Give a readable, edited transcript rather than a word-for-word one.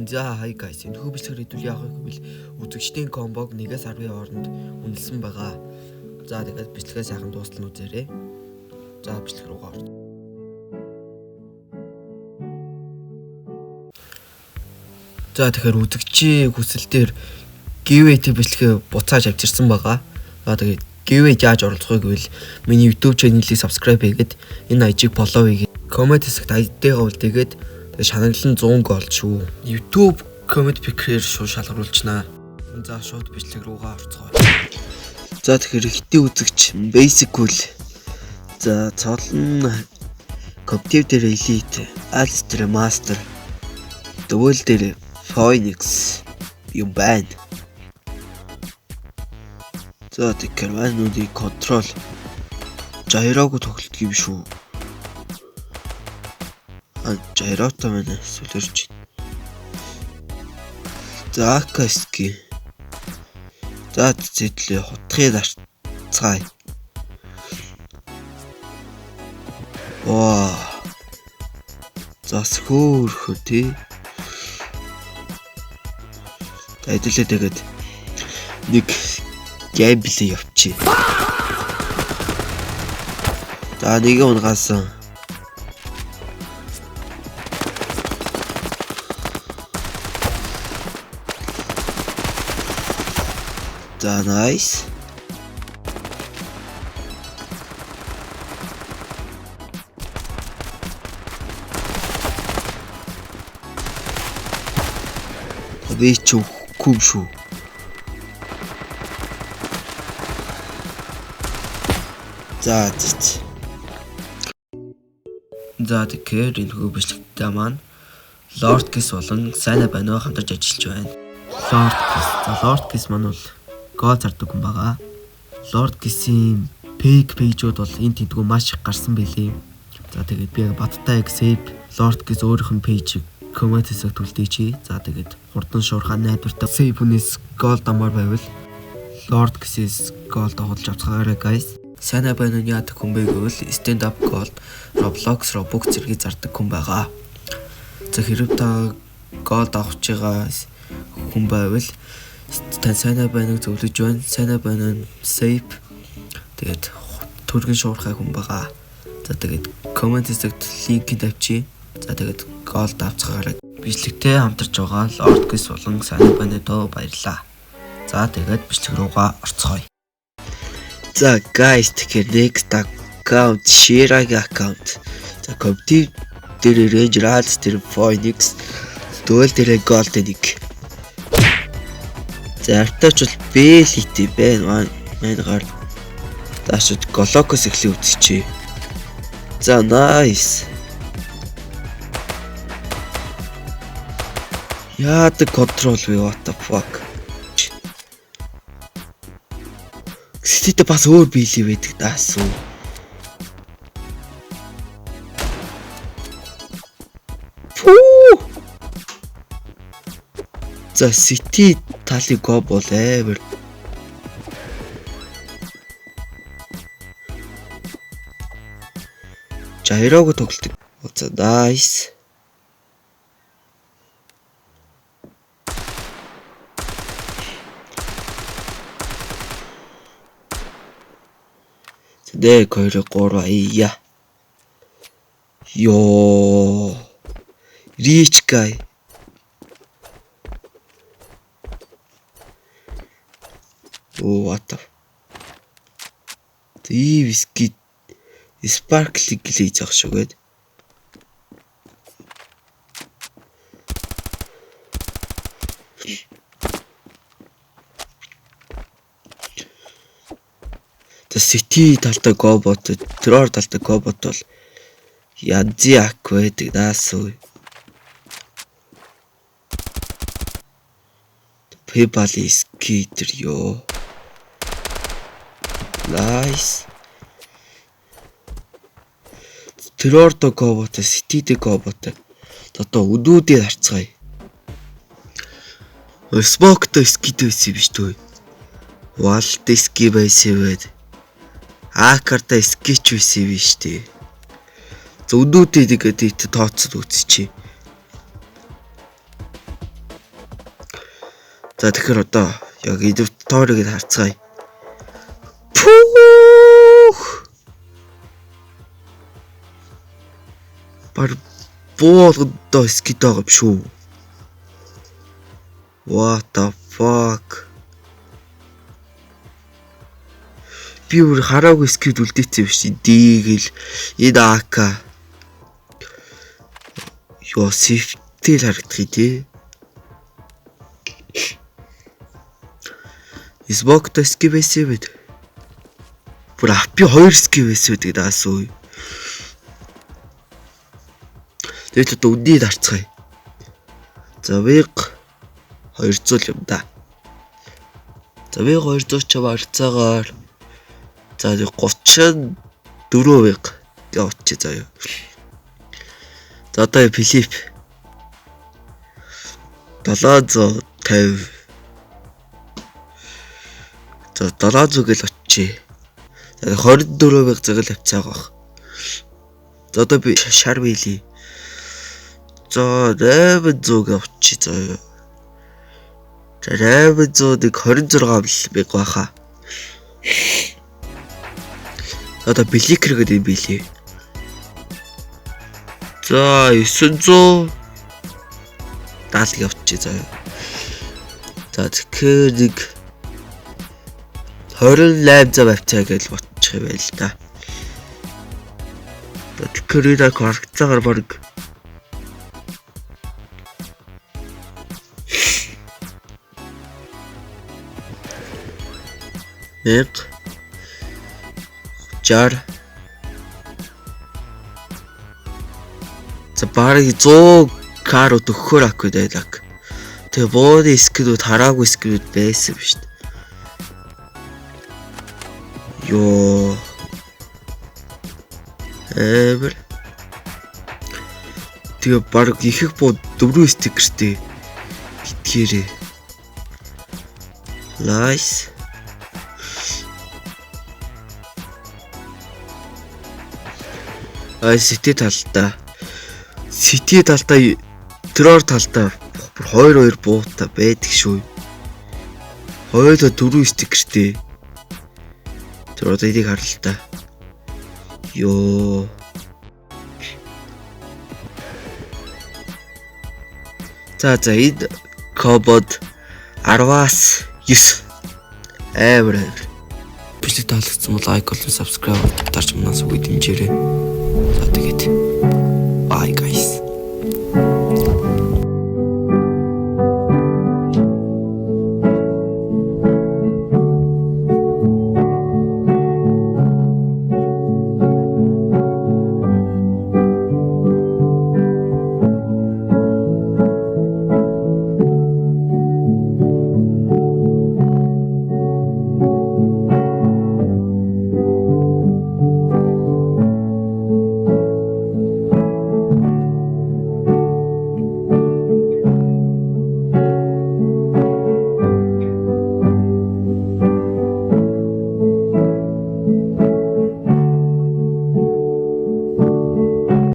За хай guys, энэ хүү бичлэгээр хэдүүл яах вэ гэвэл үзэгчдийн комбог 1-10 хооронд үнэлсэн байгаа. За тэгээд бичлэгээ сайхан дуустал нь үзээрэй. За бичлэг рүү гоор. За тэгэхээр үзэгчийн хүсэлтээр giveaway бичлэгээ буцааж авчирсан байгаа. За тэгээд giveaway яаж оролцох вэ гэвэл миний YouTube channel-ийг subscribe хийгээд энэ IG-г follow хийгээд comment хэсэгт ID-гаа үлдээгээд шанаглан 100 гол шүү. YouTube comment picker шүү шалгаруулчнаа. За шууд бичлэг рүүгээ орцгоо. За тэгэхээр ихтэй үзэгч basic үл. За цолон Competitive дээр Elite, Alts дээр Master, Duel дээр Phoenix юм байна. За тэгэхээр мануудыг control Gyro-г тоглолт юм шүү. Gyro-то манай сүлэрч. За Akaski. За зэтлээ хутгыг дарцгаая. Ваа. Зас хөөрхөө тий. Тэгэлээ тэгээд нэг геймплей явчих. За нэг унгасан. За nice. Вечу кумшу. За тэгэхээр энэ хөө бичлэгтээ маань Lord Kiss болон Сайна байна уу хамтарч ажиллаж байна. Lord Kiss маань бол гол зардаг хүн байгаа. Lord Kiss-ийн fake page-уд бол энэ тэнтгүү маш их гарсан байлээ. За тэгээд би баттайг save Lord Kiss өөрийнх нь page-ийг comment хэсэгт үлдээчи. За тэгээд хурдан шуурхаан найдвартай save хүнээс гол дамаар байвал Lord Kiss-с гол тоглож авцгаарай guys. Сайна байна уу яадаг хүн бэ гэвэл stand up gold Roblox зэргийг зардаг хүн байгаа. За хэрэг та гол авах байгаа хүн байвал тань Сайна байныг зөвлөж байна. Сайна байна save тэгээд түргэн шуурхай хүн байгаа. За тэгээд comment хэсэгт линкийг тавьчих. За тэгээд гол давцгаарай. Бичлэгтэй хамтарч байгаа Lord Kiss болон Сайна байна дөө баярлаа. За тэгээд бичлэг руугаа орцгоё. За guys тэгэхээр next account Shira-гийн аккаунт. За Competitive дээр Ranger, Alts дээр Phoenix, Duel дээр Golden нэг. За артаач бол Belite байна. Манайгаар таашд Golokos эхлээ үзчихье. За nice. Яадаг control вэ what the fuck. Сэтэ бас өөр биелий байдаг даасуу. За City талыг го бол эвэр. Gyro-г тоглолт. За nice. Дэ койро гора ия. Йоо. Rich guy. Oh what the. Тий виски sparkling глэж авах шүү гээд. The City талтай гобот, Terror талтай гобот бол янзи ак байдаг наасуу. Pebble skater ёо. Nice. Terror то гобот, City дэ гобот. Одоо өдүүдээ харцгаая. Smoke то skid байсан биш үү? Walt ski байсан байд. Акарта скетч байсан биш тий. Зөвдүүдээ тэгээд тооцоод үзчихье. За тэгэхээр одоо яг inventory-г харцгаая. Пүүх. Бар боолгодоо скид байгаа юм шүү. What the fuck? Би өөр хараагүй скид үлдээсэн биш. Дигэл энэ АК. Ёо сифтэл харагдах тий. Избокто скивэсэ бид. Бүр би 2 скивэсэ гэдэг даасуу. Тэгээд одоо үдний дарцгаая. За виг 200 юм да. За виг 200 ч харцаагаар. За 34 виг явуучих заяа. За одоо Филипп 750. За 700 гэл очие. За 24 виг загал авцаагаах. За одоо би шар биелий. За 800 авчи заяа. За 800-ыг 26 виг баха. Одоо бликер гэдэг юм билий. За 900 даалг явчих заяа. За тэгэхээр нэг 28 авцаа гэж бодчих юм байл та. Тэгэхээр энэ харагцаагаар баг Эк жар за барыг 100 кар өгөхөр ахгүй дайлаг. Тэгээ бооны скидүүд хараагүй скидүүд байсан биш үү? Ёо. Эвэр. Тэгээ баг ихэх бод 4 стикертэй хитгээрээ. Nice. Сити талдаа. Сити талдаа террор талдаа 2 буута байдаг шүү. Хоёулаа 4 стикертэй. Тэр одоо энийг харъя л та. Ёо. За энэ кобод 10-аас 9. Эвэр. Бичлэг таалагдсан бол лайк болон subscribe дарж манаас үгүй дэмжээрэй. За тэгээд